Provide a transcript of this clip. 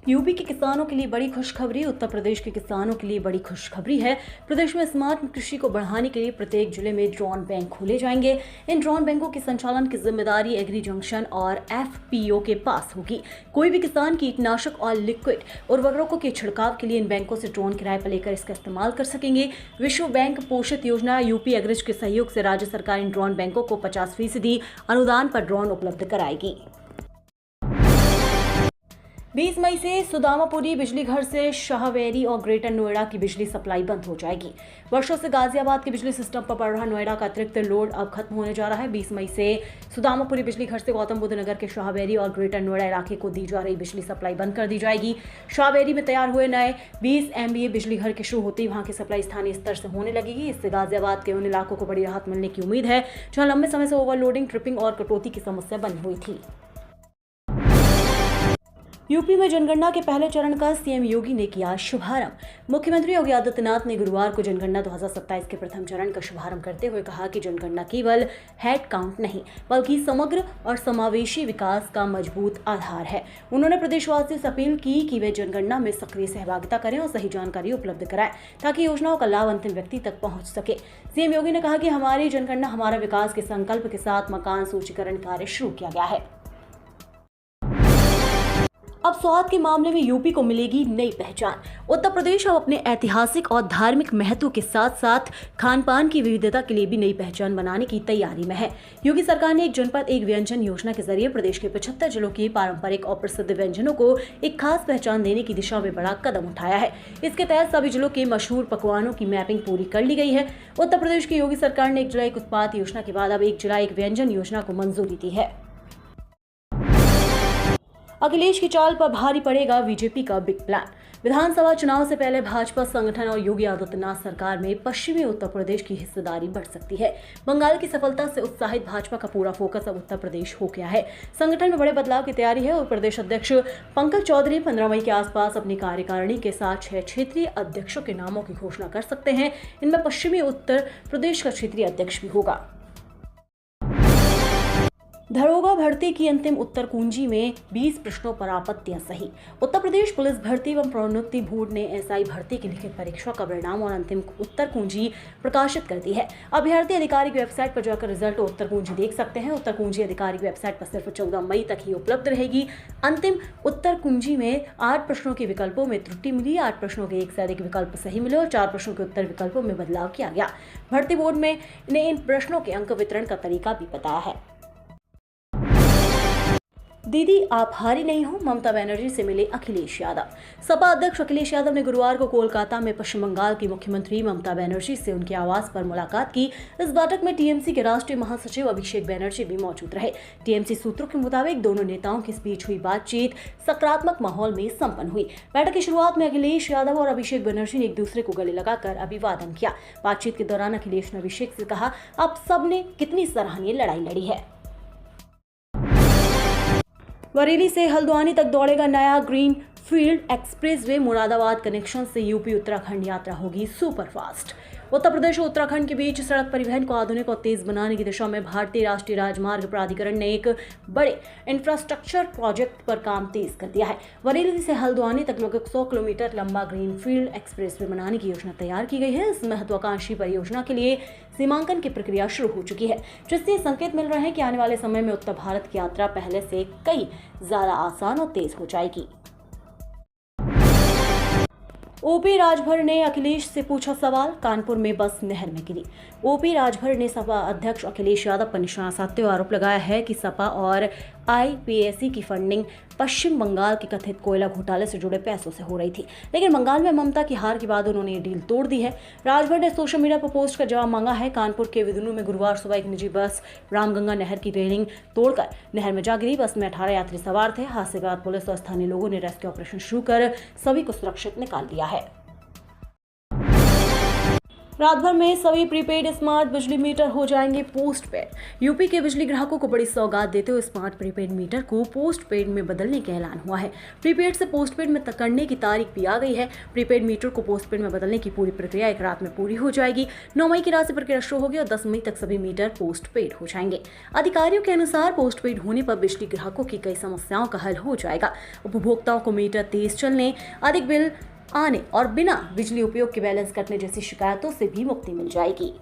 UP के किसानों के लिए बड़ी खुशखबरी। उत्तर प्रदेश के किसानों के लिए बड़ी खुशखबरी है। प्रदेश में स्मार्ट कृषि को बढ़ाने के लिए प्रत्येक जिले में ड्रोन बैंक खोले जाएंगे। इन ड्रोन बैंकों के संचालन की जिम्मेदारी एग्री जंक्शन और एफपीओ के पास होगी। कोई भी किसान कीटनाशक और लिक्विड उर्वरकों के छिड़काव के लिए इन बैंकों से ड्रोन किराए पर लेकर इसका इस्तेमाल कर सकेंगे। विश्व बैंक पोषित योजना यूपी एग्रीज के सहयोग से राज्य सरकार इन ड्रोन बैंकों को 50% अनुदान पर ड्रोन उपलब्ध कराएगी। 20 मई से सुदामापुरी बिजली घर से शाहवेरी और ग्रेटर नोएडा की बिजली सप्लाई बंद हो जाएगी। वर्षों से गाजियाबाद के बिजली सिस्टम पर पड़ रहा नोएडा का अतिरिक्त लोड अब खत्म होने जा रहा है। 20 मई से सुदामापुरी बिजली घर से गौतम बुद्ध नगर के शाहवेरी और ग्रेटर नोएडा इलाके को दी जा रही बिजली सप्लाई बंद कर दी जाएगी। शाहवेरी में तैयार हुए नए 20 MVA बिजली घर के शुरू होते ही वहां की सप्लाई स्थानीय स्तर से होने लगेगी। इससे गाजियाबाद के उन इलाकों को बड़ी राहत मिलने की उम्मीद है जहां लंबे समय से ओवरलोडिंग, ट्रिपिंग और कटौती की समस्या बनी हुई थी। यूपी में जनगणना के पहले चरण का सीएम योगी ने किया शुभारंभ। मुख्यमंत्री योगी आदित्यनाथ ने गुरुवार को जनगणना 2027 के प्रथम चरण का शुभारंभ करते हुए कहा कि जनगणना केवल हेड काउंट नहीं बल्कि समग्र और समावेशी विकास का मजबूत आधार है। उन्होंने प्रदेशवासियों से अपील की कि वे जनगणना में सक्रिय सहभागिता करें और सही जानकारी उपलब्ध कराएं ताकि योजनाओं का लाभ अंतिम व्यक्ति तक पहुंच सके। सीएम योगी ने कहा कि हमारी जनगणना हमारा विकास के संकल्प के साथ मकान सूचीकरण कार्य शुरू किया गया है। अब स्वाद के मामले में यूपी को मिलेगी नई पहचान। उत्तर प्रदेश अब अपने ऐतिहासिक और धार्मिक महत्व के साथ साथ खान पान की विविधता के लिए भी नई पहचान बनाने की तैयारी में है। योगी सरकार ने एक जनपद एक व्यंजन योजना के जरिए प्रदेश के 75 जिलों के पारंपरिक और प्रसिद्ध व्यंजनों को एक खास पहचान देने की दिशा में बड़ा कदम उठाया है। इसके तहत सभी जिलों के मशहूर पकवानों की मैपिंग पूरी कर ली गई है। उत्तर प्रदेश की योगी सरकार ने 1 जुलाई उत्पाद योजना के बाद अब 1 जुलाई एक व्यंजन योजना को मंजूरी दी है। अखिलेश की चाल पर भारी पड़ेगा बीजेपी का बिग प्लान। विधानसभा चुनाव से पहले भाजपा संगठन और योगी आदित्यनाथ सरकार में पश्चिमी उत्तर प्रदेश की हिस्सेदारी बढ़ सकती है। बंगाल की सफलता से उत्साहित भाजपा का पूरा फोकस अब उत्तर प्रदेश हो गया है। संगठन में बड़े बदलाव की तैयारी है और प्रदेश अध्यक्ष पंकज चौधरी 15 मई के आसपास अपनी कार्यकारिणी के साथ 6 क्षेत्रीय अध्यक्षों के नामों की घोषणा कर सकते हैं। इनमें पश्चिमी उत्तर प्रदेश का क्षेत्रीय अध्यक्ष भी होगा। दरोगा भर्ती की अंतिम उत्तर कुंजी में 20 प्रश्नों पर आपत्तियां सही। उत्तर प्रदेश पुलिस भर्ती एवं प्रोन्नति बोर्ड ने एसआई भर्ती की लिखित परीक्षा का परिणाम और अंतिम उत्तर कुंजी प्रकाशित कर दी है। अभ्यर्थी आधिकारिक वेबसाइट पर जाकर रिजल्ट और उत्तर कुंजी देख सकते हैं। उत्तर कुंजी आधिकारिक वेबसाइट पर सिर्फ 14 मई तक ही उपलब्ध रहेगी। अंतिम उत्तर कुंजी में 8 प्रश्नों के विकल्पों में त्रुटि मिली, 8 प्रश्नों के 1 से अधिक विकल्प सही मिले और 4 प्रश्नों के उत्तर विकल्पों में बदलाव किया गया। भर्ती बोर्ड ने इन प्रश्नों के अंक वितरण का तरीका भी बताया है। दीदी आप हारी नहीं हो, ममता बनर्जी से मिले अखिलेश यादव। सपा अध्यक्ष अखिलेश यादव ने गुरुवार को कोलकाता में पश्चिम बंगाल की मुख्यमंत्री ममता बनर्जी से उनके आवास पर मुलाकात की। इस बैठक में टीएमसी के राष्ट्रीय महासचिव अभिषेक बनर्जी भी मौजूद रहे। टीएमसी सूत्रों के मुताबिक दोनों नेताओं के बीच हुई बातचीत सकारात्मक माहौल में संपन्न हुई। बैठक की शुरुआत में अखिलेश यादव और अभिषेक बनर्जी ने एक दूसरे को गले लगाकर अभिवादन किया। बातचीत के दौरान अखिलेश ने अभिषेक से कहा, आप सबने कितनी सराहनीय लड़ाई लड़ी है। बरेली से हल्द्वानी तक दौड़ेगा नया green field expressway. Moradabad connection से यूपी उत्तराखंड यात्रा होगी सुपरफास्ट। उत्तर प्रदेश और उत्तराखंड के बीच सड़क परिवहन को आधुनिक और तेज बनाने की दिशा में भारतीय राष्ट्रीय राजमार्ग प्राधिकरण ने एक बड़े इंफ्रास्ट्रक्चर प्रोजेक्ट पर काम तेज कर दिया है। बरेली से हल्द्वानी तक लगभग 100 किलोमीटर लंबा ग्रीन फील्ड एक्सप्रेसवे बनाने की योजना तैयार की गई है। इस महत्वाकांक्षी परियोजना के लिए सीमांकन की प्रक्रिया शुरू हो चुकी है, जिससे संकेत मिल रहे हैं कि आने वाले समय में उत्तर भारत की यात्रा पहले से कई ज्यादा आसान और तेज हो जाएगी। ओपी राजभर ने अखिलेश से पूछा सवाल, कानपुर में बस नहर में गिरी। ओपी राजभर ने सपा अध्यक्ष अखिलेश यादव पर निशाना साधते हुए आरोप लगाया है कि सपा और आईपीएसी की फंडिंग पश्चिम बंगाल के कथित कोयला घोटाले से जुड़े पैसों से हो रही थी, लेकिन बंगाल में ममता की हार के बाद उन्होंने ये डील तोड़ दी है। राजभर ने सोशल मीडिया पर पोस्ट का जवाब मांगा है। कानपुर के विदुनु में गुरुवार सुबह एक निजी बस रामगंगा नहर की रेलिंग तोड़कर नहर में जा गिरी। बस में 18 यात्री सवार थे। हादसे के बाद पुलिस और स्थानीय लोगों ने रेस्क्यू ऑपरेशन शुरू कर सभी को सुरक्षित निकाल लिया है। रात भर में सभी प्रीपेड स्मार्ट बिजली मीटर हो जाएंगे पोस्ट पेड। यूपी के बिजली ग्राहकों को बड़ी सौगात देते हुए स्मार्ट प्रीपेड मीटर को पोस्ट पेड में बदलने का ऐलान हुआ है। प्रीपेड से पोस्ट पेड में करने की तारीख भी आ गई है। प्रीपेड मीटर को पोस्ट पेड में बदलने की पूरी प्रक्रिया एक रात में पूरी हो जाएगी। 9 मई की रात से प्रक्रिया शुरू होगी और 10 मई तक सभी मीटर पोस्ट पेड हो जाएंगे। अधिकारियों के अनुसार पोस्ट पेड होने पर बिजली ग्राहकों की कई समस्याओं का हल हो जाएगा। उपभोक्ताओं को मीटर तेज चलने, अधिक बिल आने और बिना बिजली उपयोग के बैलेंस कटने जैसी शिकायतों से भी मुक्ति मिल जाएगी।